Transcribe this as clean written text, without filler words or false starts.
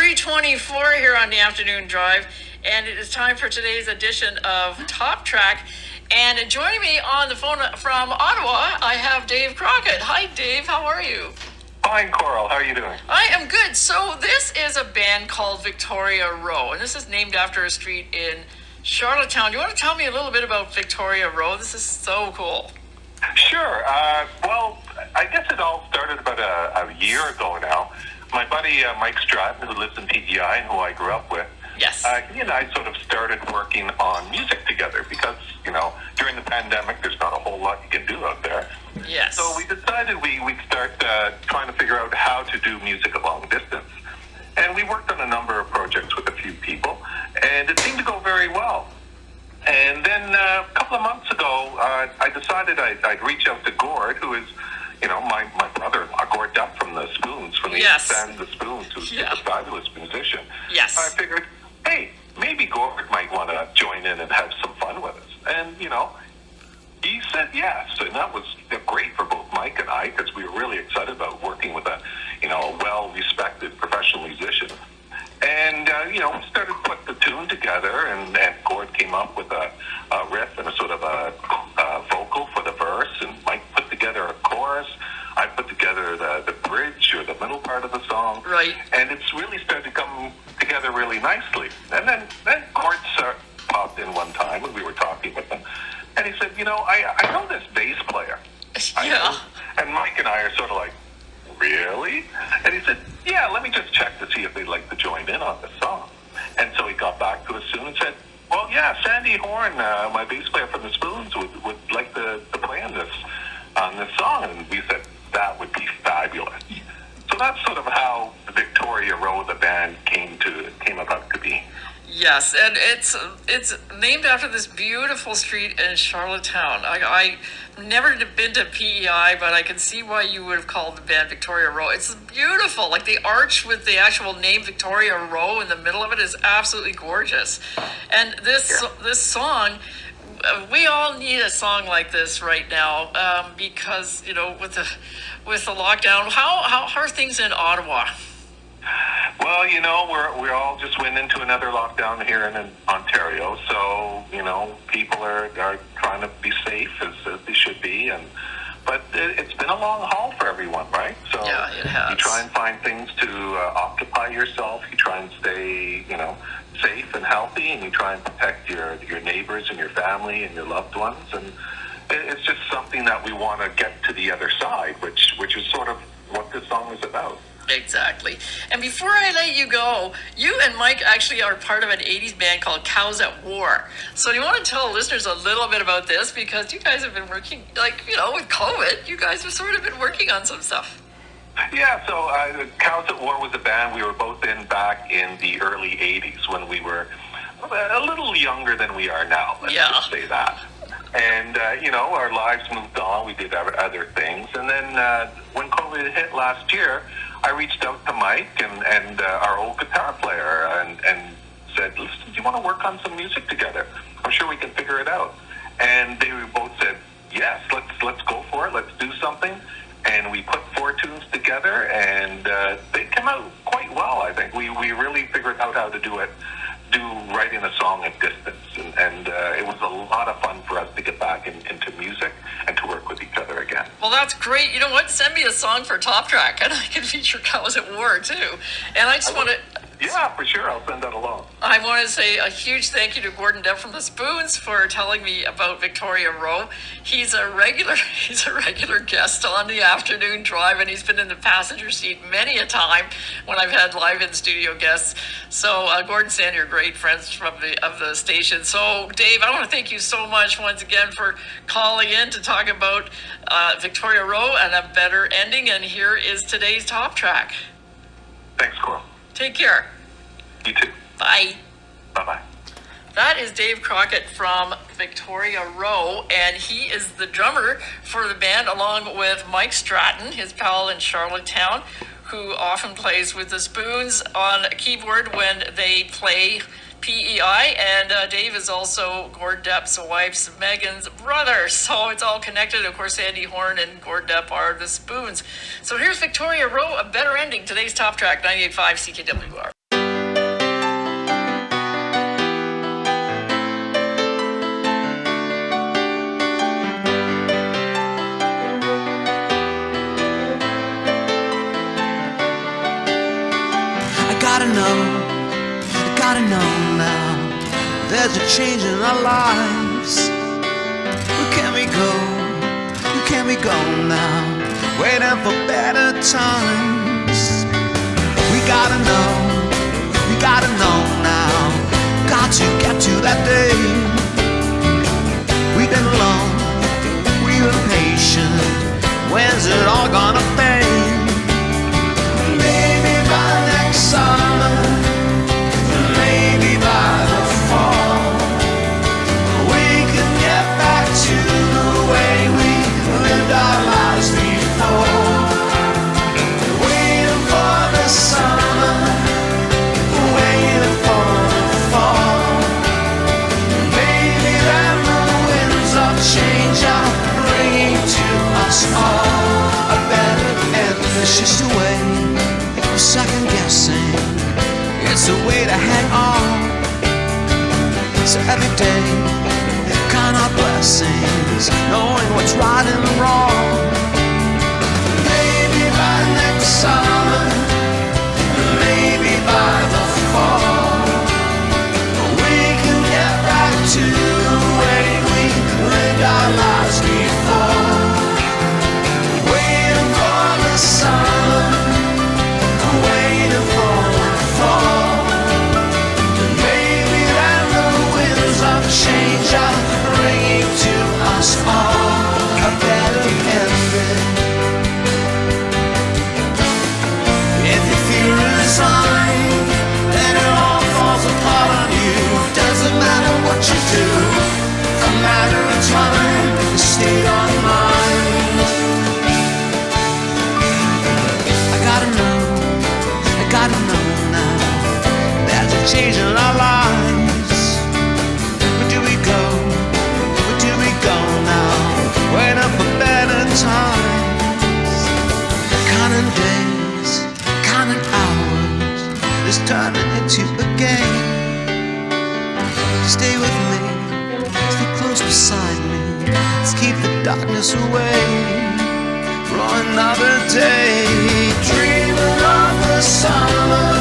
3:24 here on the afternoon drive, and it is time for today's edition of Top Track. And joining me on the phone from Ottawa, I have Dave Crockett. Hi, Dave. How are you? Fine, Coral. How are you doing? I am good. So this is a band called Victoria Row, and this is named after a street in Charlottetown. You want to tell me a little bit about Victoria Row? This is so cool. Sure. Well, I guess it all started about a year ago now. My buddy Mike Stratton, who lives in PEI and who I grew up with, Yes. he and I sort of started working on music together because, during the pandemic, there's not a whole lot you can do out there. Yes. So we decided we'd start trying to figure out how to do music a long distance. And we worked on a number of projects with a few people, and it seemed to go very well. And then a couple of months ago, I decided I'd reach out to Gord, who is, my brother-in-law, Gord Dupp from the Spoons, from the Yes. band The Spoons, who's a fabulous musician. Yes. I figured, hey, maybe Gord might want to join in and have some fun with us. And, he said yes. And that was great for both Mike and I, because we were really excited about working with a well-respected professional musician. And, we started to put the tune together, and Gord came up with a riff and a sort of a vocal for the verse, and Mike put together a chorus. I put together the bridge or the middle part of the song. Right. And it's really started to come together really nicely. And then Gord popped in one time, and we were talking with him, and he said, I know this bass player. Yeah. And Mike and I are sort of like, really? And he said, yeah, let me just check to see if they'd like to join in on this song. And so he got back to us soon and said, well, yeah, Sandy Horn, my bass player from the Spoons, would like to play on this song. And we said, that would be fabulous. So that's sort of how Victoria Row, the band, came about to be. Yes, and it's named after this beautiful street in Charlottetown. I never been to PEI, but I can see why you would have called the band Victoria Row. It's beautiful. Like the arch with the actual name Victoria Row in the middle of it is absolutely gorgeous. And this song, we all need a song like this right now, because with the lockdown. How are things in Ottawa? Well, we all just went into another lockdown here in Ontario, so people are trying to be safe as they should be, but it's been a long haul for everyone, right? So yeah, it has. You try and find things to occupy yourself. You try and stay, safe and healthy, and you try and protect your neighbors and your family and your loved ones, and it's just something that we want to get to the other side, which is sort of what this song is about. Exactly. And before I let you go, you and Mike actually are part of an 80s band called Cows at War. So do you want to tell listeners a little bit about this? Because you guys have been working, with COVID, you guys have sort of been working on some stuff. Yeah, so Cows at War was a band we were both in back in the early 80s when we were a little younger than we are now. Let's just say that. And, our lives moved on. We did other things. And then when COVID hit last year, I reached out to Mike and our old guitar player and said, listen, do you want to work on some music together? I'm sure we can figure it out. And they both said, yes, let's go for it. Let's do something. And we put 4 tunes together, and they came out quite well, I think. We really figured out how to do writing a song at distance. And it was a lot of fun for us to get back into music and to work with each other again. Well, that's great. You know what? Send me a song for Top Track, and I can feature Cows at War, too. And I just want to... Yeah, for sure. I'll send that along. I want to say a huge thank you to Gordon Depp from the Spoons for telling me about Victoria Row. He's a regular guest on the afternoon drive, and he's been in the passenger seat many a time when I've had live in studio guests. So Gordon and Sandy are great friends of the station. So Dave, I want to thank you so much once again for calling in to talk about Victoria Row and a better ending. And here is today's Top Track. Thanks, Coral. Take care. You too. Bye. Bye-bye. That is Dave Crockett from Victoria Row, and he is the drummer for the band along with Mike Stratton, his pal in Charlottetown, who often plays with the Spoons on keyboard when they play PEI, and Dave is also Gord Depp's wife's Megan's brother, so it's all connected. Of course, Sandy Horn and Gord Depp are the Spoons. So here's Victoria Row, a better ending. Today's Top Track, 98.5 CKWR. gotta know now. There's a change in our lives. Where can we go? Where can we go now? Waiting for better times. We gotta know now. Got to get to that day. We've been alone, we've been patient. When's it all gonna fade? Maybe by next summer, maybe by the fall, we can get back to the way we lived our lives before. Waiting for the summer, waiting for the fall. Maybe then the winds of change are bringing to us all a better end. It's just a way of second guessing. It's a way to hang on. So every day, count our blessings, knowing what's right and wrong. Maybe by next summer, maybe by the fall, we can get back to the way we lived our lives before. Waiting for the summer, waiting for the fall. Maybe then the winds of change are bringing to us all a better ending. If you feel resigned, then it all falls apart on you. Doesn't matter what you do, a matter of time, a state of mind. I gotta know now. There's a change in our lives. Where do we go? Where do we go now? Waiting for better times. Counting days, counting hours, it's turning into a game. Stay with me, stay close beside me. Let's keep the darkness away for another day. Dreaming of the summer.